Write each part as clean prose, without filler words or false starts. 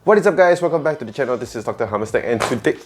What is up, guys? Welcome back to the channel. This is Dr. Hammerstack, and today...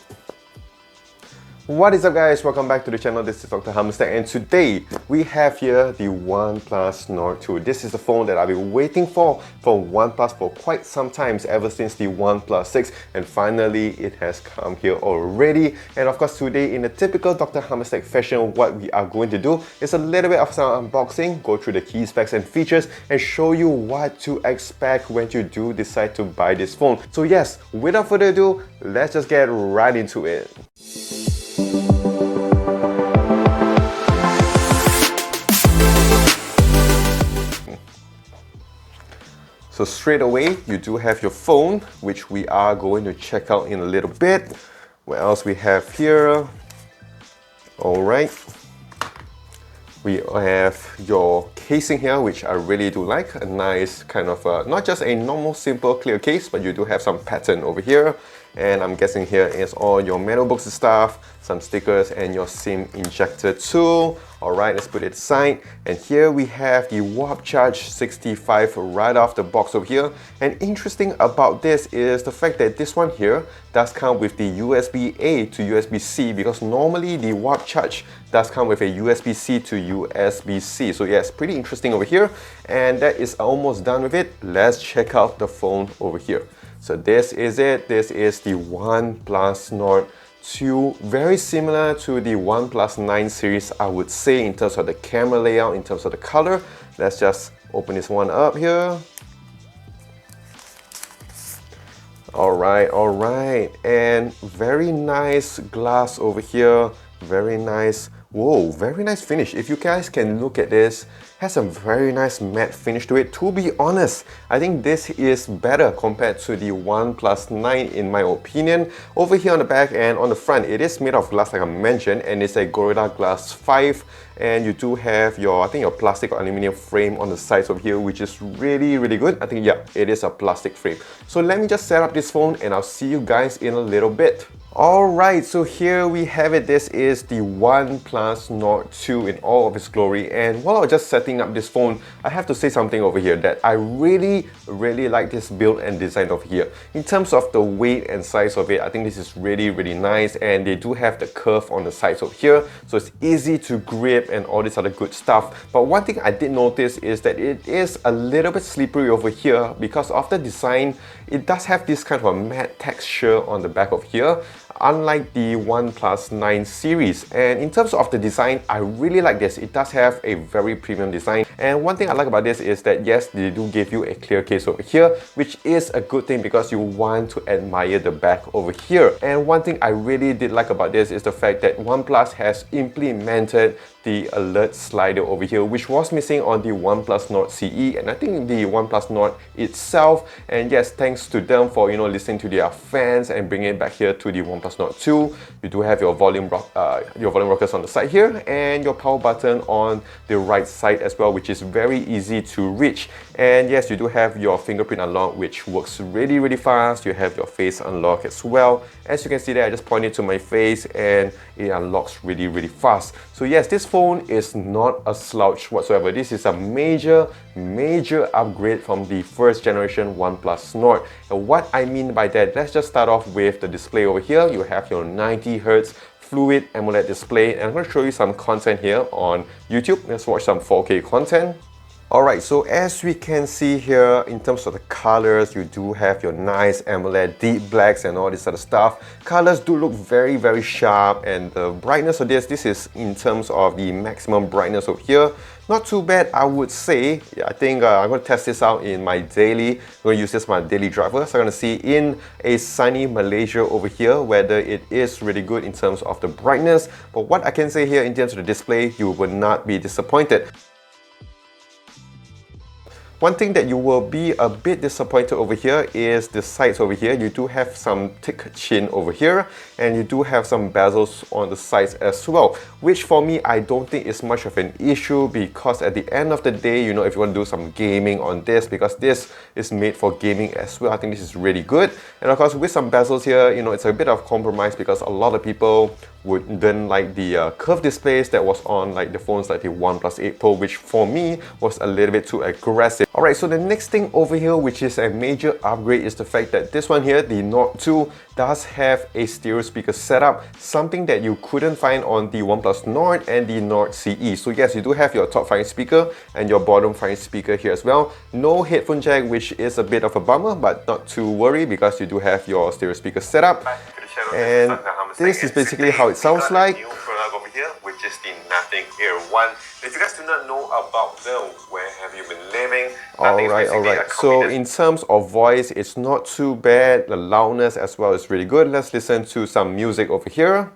What is up, guys? Welcome back to the channel. This is Dr. Hammerstack, and today we have here the OnePlus Nord 2. This is the phone that I've been waiting for OnePlus for quite some time, ever since the OnePlus 6, and finally it has come here already. And of course, today in a typical Dr. Hammerstack fashion, what we are going to do is a little bit of some unboxing, go through the key specs and features, and show you what to expect when you do decide to buy this phone. So yes, without further ado, let's just get right into it. So straight away, you do have your phone, which we are going to check out in a little bit. What else we have here? All right. We have your casing here, which I really do like. A nice kind of, not just a normal, simple, clear case, but you do have some pattern over here. And I'm guessing here is all your metal books and stuff, some stickers, and your SIM injector too. Alright, let's put it aside. And here we have the Warp Charge 65 right off the box over here. And interesting about this is the fact that this one here does come with the USB-A to USB-C, because normally the Warp Charge does come with a USB-C to USB-C. So yes, pretty interesting over here. And that is almost done with it. Let's check out the phone over here. So this is it. This is the OnePlus Nord 2, very similar to the OnePlus 9 series, I would say, in terms of the camera layout, in terms of the color. Let's just open this one up here. Alright, and very nice glass over here, very nice. Whoa, very nice finish. If you guys can look at this, has a very nice matte finish to it. To be honest, I think this is better compared to the OnePlus 9 in my opinion. Over here on the back and on the front, it is made of glass like I mentioned, and it's a Gorilla Glass 5. And you do have your, I think, your plastic or aluminum frame on the sides over here, which is really good. I think, yeah, it is a plastic frame. So let me just set up this phone and I'll see you guys in a little bit. Alright, so here we have it. This is the OnePlus Nord 2 in all of its glory. And while I was just setting up this phone, I have to say something over here that I really like this build and design over here. In terms of the weight and size of it, I think this is really nice, and they do have the curve on the sides over here, so it's easy to grip and all this other good stuff. But one thing I did notice is that it is a little bit slippery over here because of the design. It does have this kind of a matte texture on the back of here, unlike the OnePlus 9 series. And in terms of the design, I really like this. It does have a very premium design. And one thing I like about this is that yes, they do give you a clear case over here, which is a good thing because you want to admire the back over here. And one thing I really did like about this is the fact that OnePlus has implemented the alert slider over here, which was missing on the OnePlus Nord CE, and I think the OnePlus Nord itself. And yes, thanks to them for, you know, listening to their fans and bringing it back here to the OnePlus Nord 2. You do have your volume rockers on the side here, and your power button on the right side as well, which is very easy to reach. And yes, you do have your fingerprint unlock, which works really fast. You have your face unlock as well. As you can see there, I just pointed to my face and it unlocks really fast. So yes, this phone is not a slouch whatsoever. This is a major upgrade from the first generation OnePlus Nord. And what I mean by that, let's just start off with the display over here. You have your 90Hz Fluid AMOLED display, and I'm going to show you some content here on YouTube. Let's watch some 4K content. Alright, so as we can see here, in terms of the colors, you do have your nice AMOLED deep blacks and all this other stuff. Colors do look very sharp, and the brightness of this is in terms of the maximum brightness over here. Not too bad, I would say. Yeah, I think I'm going to test this out in my daily. I'm going to use this as my daily driver. So I'm going to see in a sunny Malaysia over here whether it is really good in terms of the brightness. But what I can say here in terms of the display, you will not be disappointed. One thing that you will be a bit disappointed over here is the sides over here. You do have some thick chin over here, and you do have some bezels on the sides as well, which for me, I don't think is much of an issue, because at the end of the day, you know, if you want to do some gaming on this, because this is made for gaming as well, I think this is really good. And of course, with some bezels here, you know, it's a bit of compromise because a lot of people wouldn't like the curved displays that was on like the phones like the OnePlus 8 Pro, which for me was a little bit too aggressive. Alright, so the next thing over here, which is a major upgrade, is the fact that this one here, the Nord 2, does have a stereo speaker setup, something that you couldn't find on the OnePlus Nord and the Nord CE. So yes, you do have your top firing speaker and your bottom firing speaker here as well. No headphone jack, which is a bit of a bummer, but not to worry because you do have your stereo speaker setup. And this is basically how it sounds like. Over here, which is the Nothing Air 1. If you guys do not know about them, where have you been living? Alright. So in terms of voice, it's not too bad. The loudness as well is really good. Let's listen to some music over here.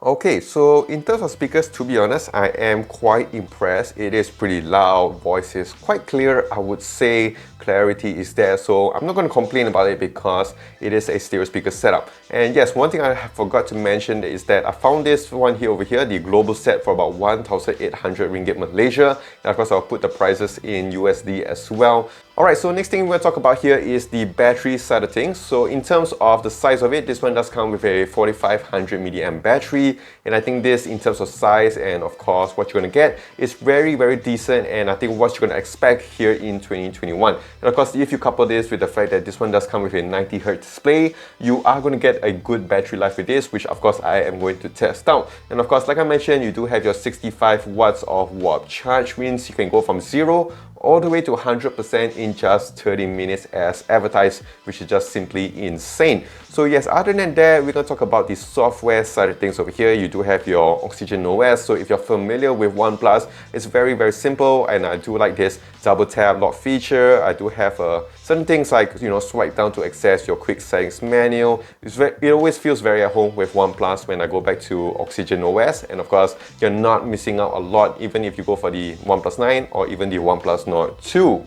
Okay, so in terms of speakers, to be honest, I am quite impressed. It is pretty loud, voice is quite clear, I would say. Clarity is there, so I'm not going to complain about it because it is a stereo speaker setup. And yes, one thing I forgot to mention is that I found this one here over here, the global set, for about 1,800 ringgit Malaysia. And of course, I'll put the prices in USD as well. Alright, so next thing we're going to talk about here is the battery side of things. So in terms of the size of it, this one does come with a 4500 mAh battery. And I think this, in terms of size and of course what you're going to get, is very, very decent. And I think what you're going to expect here in 2021. And of course, if you couple this with the fact that this one does come with a 90Hz display, you are going to get a good battery life with this, which of course I am going to test out. And of course, like I mentioned, you do have your 65 watts of warp charge, means you can go from 0 all the way to 100% in just 30 minutes as advertised, which is just simply insane. So yes, other than that, we're going to talk about the software side of things over here. You do have your Oxygen OS, so if you're familiar with OnePlus, it's very, very simple, and I do like this double tap lock feature. I do have certain things like, you know, swipe down to access your quick settings menu. It always feels very at home with OnePlus when I go back to Oxygen OS, and of course, you're not missing out a lot even if you go for the OnePlus 9 or even the OnePlus Nord 2.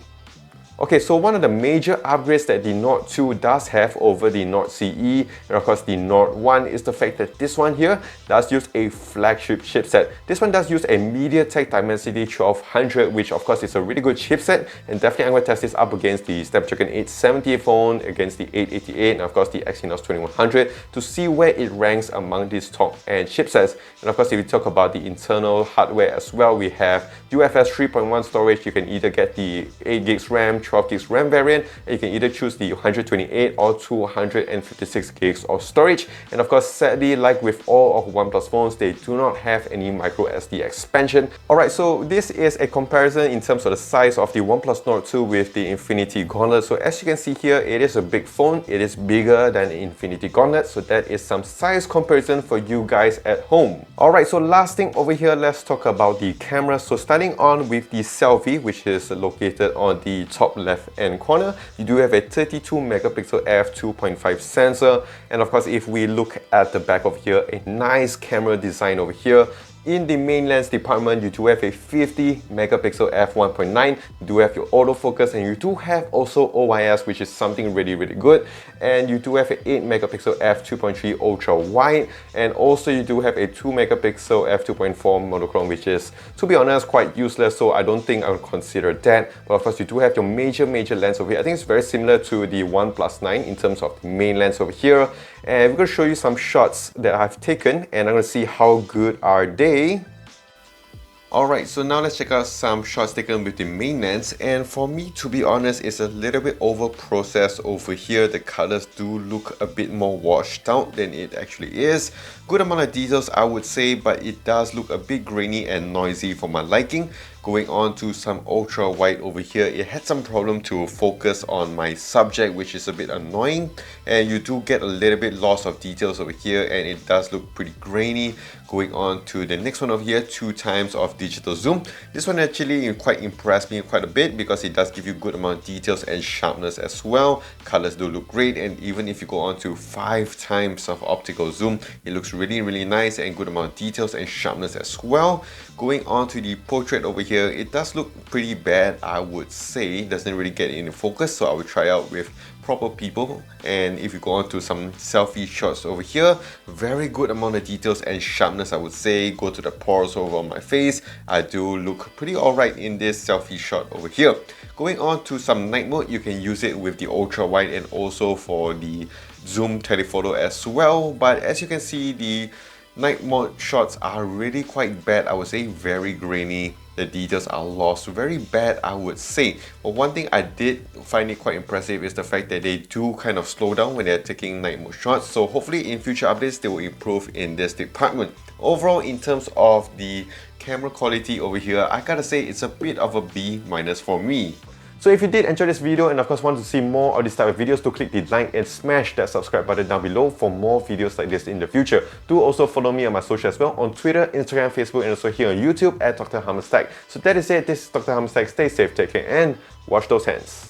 Okay, so one of the major upgrades that the Nord 2 does have over the Nord CE, and of course the Nord 1, is the fact that this one here does use a flagship chipset. This one does use a MediaTek Dimensity 1200, which of course is a really good chipset, and definitely I'm going to test this up against the Snapdragon 870 phone, against the 888, and of course the Exynos 2100 to see where it ranks among these top-end chipsets. And of course, if you talk about the internal hardware as well, we have UFS 3.1 storage. You can either get the 8GB RAM, 12GB RAM variant, and you can either choose the 128 or 256GB of storage. And of course, sadly, like with all of OnePlus phones, they do not have any micro SD expansion. Alright, so this is a comparison in terms of the size of the OnePlus Nord 2 with the Infinity Gauntlet. So as you can see here, it is a big phone. It is bigger than the Infinity Gauntlet, so that is some size comparison for you guys at home. Alright, so last thing over here, let's talk about the camera. So starting on with the selfie, which is located on the top left hand corner, you do have a 32 megapixel f2.5 sensor. And of course, if we look at the back of here, a nice camera design over here. In the main lens department, you do have a 50 megapixel f1.9, you do have your autofocus, and you do have also OIS, which is something really, really good. And you do have an 8 megapixel f2.3 ultra wide, and also you do have a 2 megapixel f2.4 monochrome, which is, to be honest, quite useless, so I don't think I would consider that. But of course, you do have your major lens over here. I think it's very similar to the OnePlus 9 in terms of the main lens over here. And we're going to show you some shots that I've taken, and I'm going to see how good are they. Alright, so now let's check out some shots taken with the main lens, and for me, to be honest, it's a little bit over processed over here. The colors do look a bit more washed out than it actually is. Good amount of details, I would say, but it does look a bit grainy and noisy for my liking. Going on to some ultra wide over here, it had some problem to focus on my subject, which is a bit annoying, and you do get a little bit loss of details over here, and it does look pretty grainy. Going on to the next one over here, 2 times of digital zoom. This one actually quite impressed me quite a bit because it does give you good amount of details and sharpness as well. Colors do look great, and even if you go on to 5 times of optical zoom, it looks really, really nice and good amount of details and sharpness as well. Going on to the portrait over here, here, it does look pretty bad, I would say. It doesn't really get into focus, so I will try out with proper people. And if you go on to some selfie shots over here, very good amount of details and sharpness, I would say. Go to the pores over on my face, I do look pretty alright in this selfie shot over here. Going on to some night mode, you can use it with the ultra wide and also for the zoom telephoto as well. But as you can see, the night mode shots are really quite bad, I would say. Very grainy, the details are lost, very bad, I would say. But one thing I did find it quite impressive is the fact that they do kind of slow down when they're taking night mode shots, so hopefully in future updates they will improve in this department. Overall, in terms of the camera quality over here, I gotta say it's a bit of a B- for me. So if you did enjoy this video and of course want to see more of this type of videos, do click the like and smash that subscribe button down below for more videos like this in the future. Do also follow me on my social as well, on Twitter, Instagram, Facebook, and also here on YouTube at Dr. Hammerstack. So that is it, this is Dr. Hammerstack. Stay safe, take care, and wash those hands.